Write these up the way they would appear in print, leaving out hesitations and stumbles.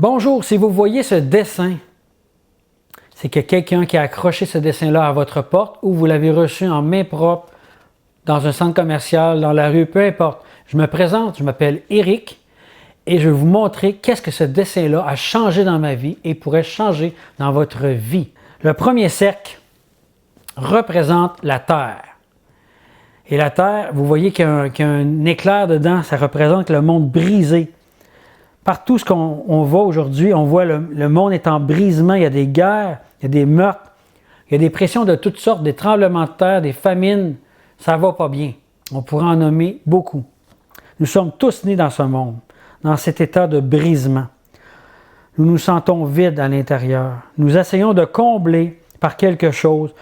Bonjour, si vous voyez ce dessin, c'est que quelqu'un qui a accroché ce dessin-là à votre porte ou vous l'avez reçu en main propre dans un centre commercial, dans la rue, peu importe. Je me présente, je m'appelle Éric et je vais vous montrer qu'est-ce que ce dessin-là a changé dans ma vie et pourrait changer dans votre vie. Le premier cercle représente la Terre. Et la Terre, vous voyez qu'il y a un éclair dedans, ça représente le monde brisé. Partout ce qu'on voit aujourd'hui, on voit le monde est en brisement, il y a des guerres, il y a des meurtres, il y a des pressions de toutes sortes, des tremblements de terre, des famines, ça ne va pas bien. On pourrait en nommer beaucoup. Nous sommes tous nés dans ce monde, dans cet état de brisement. Nous nous sentons vides à l'intérieur. Nous essayons de combler par quelque chose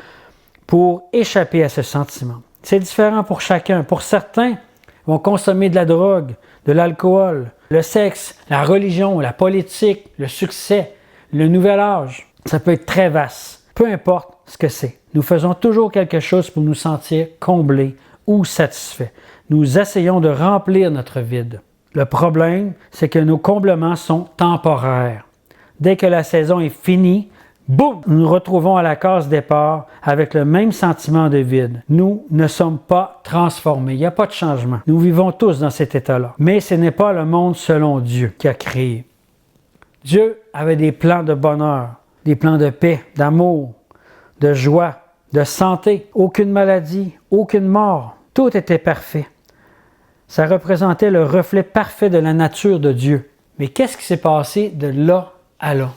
pour échapper à ce sentiment. C'est différent pour chacun. Pour certains, ils vont consommer de la drogue, de l'alcool, le sexe, la religion, la politique, le succès, le nouvel âge. Ça peut être très vaste. Peu importe ce que c'est. Nous faisons toujours quelque chose pour nous sentir comblés ou satisfaits. Nous essayons de remplir notre vide. Le problème, c'est que nos comblements sont temporaires. Dès que la saison est finie, boum, nous nous retrouvons à la case départ avec le même sentiment de vide. Nous ne sommes pas transformés. Il n'y a pas de changement. Nous vivons tous dans cet état-là. Mais ce n'est pas le monde selon Dieu qui a créé. Dieu avait des plans de bonheur, des plans de paix, d'amour, de joie, de santé. Aucune maladie, aucune mort. Tout était parfait. Ça représentait le reflet parfait de la nature de Dieu. Mais qu'est-ce qui s'est passé de là à là?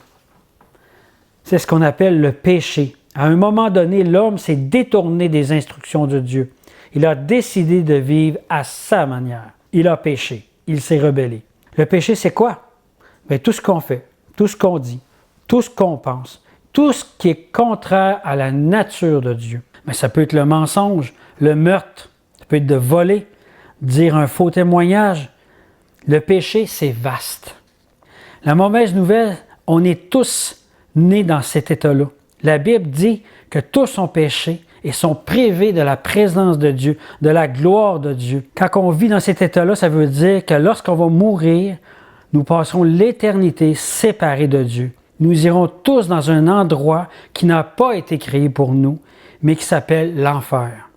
C'est ce qu'on appelle le péché. À un moment donné, l'homme s'est détourné des instructions de Dieu. Il a décidé de vivre à sa manière. Il a péché. Il s'est rebellé. Le péché, c'est quoi? Bien, tout ce qu'on fait, tout ce qu'on dit, tout ce qu'on pense, tout ce qui est contraire à la nature de Dieu. Mais ça peut être le mensonge, le meurtre, ça peut être de voler, dire un faux témoignage. Le péché, c'est vaste. La mauvaise nouvelle, on est tous nés dans cet état-là. La Bible dit que tous ont péché et sont privés de la présence de Dieu, de la gloire de Dieu. Quand on vit dans cet état-là, ça veut dire que lorsqu'on va mourir, nous passerons l'éternité séparés de Dieu. Nous irons tous dans un endroit qui n'a pas été créé pour nous, mais qui s'appelle l'enfer.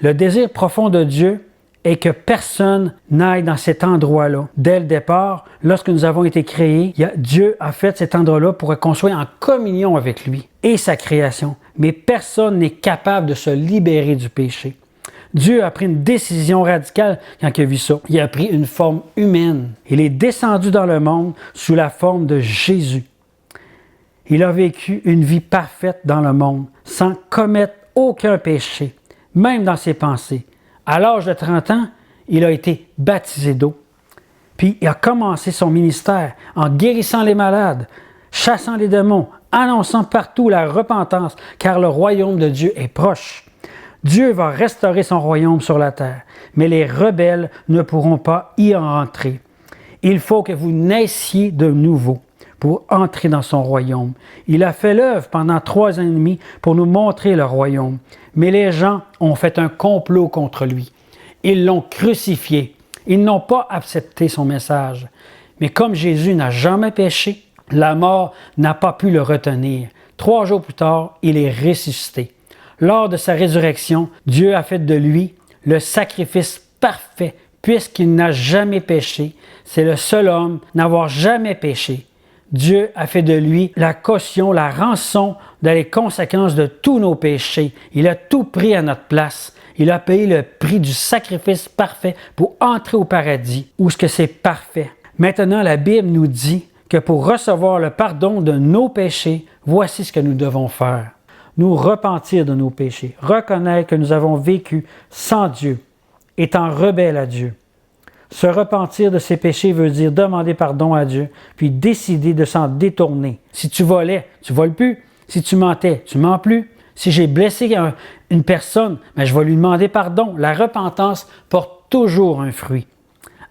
Le désir profond de Dieu est que personne n'aille dans cet endroit-là. Dès le départ, lorsque nous avons été créés, Dieu a fait cet endroit-là pour qu'on soit en communion avec lui et sa création. Mais personne n'est capable de se libérer du péché. Dieu a pris une décision radicale quand il a vu ça. Il a pris une forme humaine. Il est descendu dans le monde sous la forme de Jésus. Il a vécu une vie parfaite dans le monde, sans commettre aucun péché, même dans ses pensées. À l'âge de 30 ans, il a été baptisé d'eau. Puis il a commencé son ministère en guérissant les malades, chassant les démons, annonçant partout la repentance, car le royaume de Dieu est proche. Dieu va restaurer son royaume sur la terre, mais les rebelles ne pourront pas y entrer. Il faut que vous naissiez de nouveau pour entrer dans son royaume. Il a fait l'œuvre pendant 3 ans et demi pour nous montrer le royaume. Mais les gens ont fait un complot contre lui. Ils l'ont crucifié. Ils n'ont pas accepté son message. Mais comme Jésus n'a jamais péché, la mort n'a pas pu le retenir. 3 jours plus tard, il est ressuscité. Lors de sa résurrection, Dieu a fait de lui le sacrifice parfait, puisqu'il n'a jamais péché. C'est le seul homme n'avoir jamais péché. Dieu a fait de lui la caution, la rançon des conséquences de tous nos péchés. Il a tout pris à notre place. Il a payé le prix du sacrifice parfait pour entrer au paradis, où ce que c'est parfait. Maintenant, la Bible nous dit que pour recevoir le pardon de nos péchés, voici ce que nous devons faire. Nous repentir de nos péchés, reconnaître que nous avons vécu sans Dieu, étant rebelles à Dieu. Se repentir de ses péchés veut dire demander pardon à Dieu, puis décider de s'en détourner. Si tu volais, tu ne voles plus. Si tu mentais, tu ne mens plus. Si j'ai blessé une personne, ben je vais lui demander pardon. La repentance porte toujours un fruit.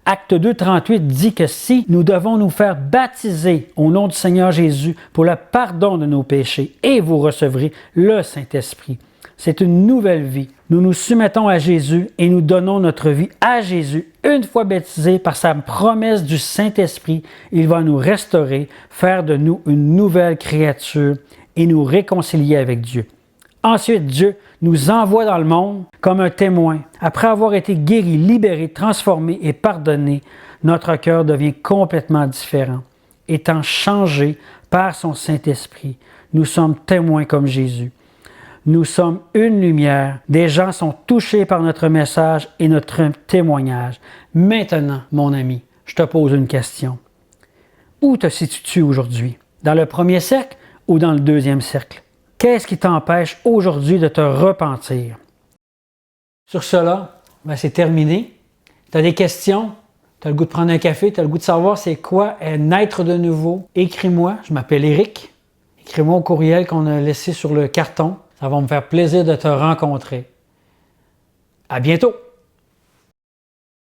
Acte 2, 38 dit que si nous devons nous faire baptiser au nom du Seigneur Jésus pour le pardon de nos péchés, et vous recevrez le Saint-Esprit. C'est une nouvelle vie. Nous nous soumettons à Jésus et nous donnons notre vie à Jésus. Une fois baptisés par sa promesse du Saint-Esprit, il va nous restaurer, faire de nous une nouvelle créature et nous réconcilier avec Dieu. Ensuite, Dieu nous envoie dans le monde comme un témoin. Après avoir été guéri, libéré, transformé et pardonné, notre cœur devient complètement différent. Étant changé par son Saint-Esprit, nous sommes témoins comme Jésus. Nous sommes une lumière. Des gens sont touchés par notre message et notre témoignage. Maintenant, mon ami, je te pose une question. Où te situes-tu aujourd'hui? Dans le premier cercle ou dans le deuxième cercle? Qu'est-ce qui t'empêche aujourd'hui de te repentir? Sur cela, c'est terminé. Tu as des questions? Tu as le goût de prendre un café? Tu as le goût de savoir c'est quoi naître de nouveau? Écris-moi, je m'appelle Éric. Écris-moi au courriel qu'on a laissé sur le carton. Ça va me faire plaisir de te rencontrer. À bientôt!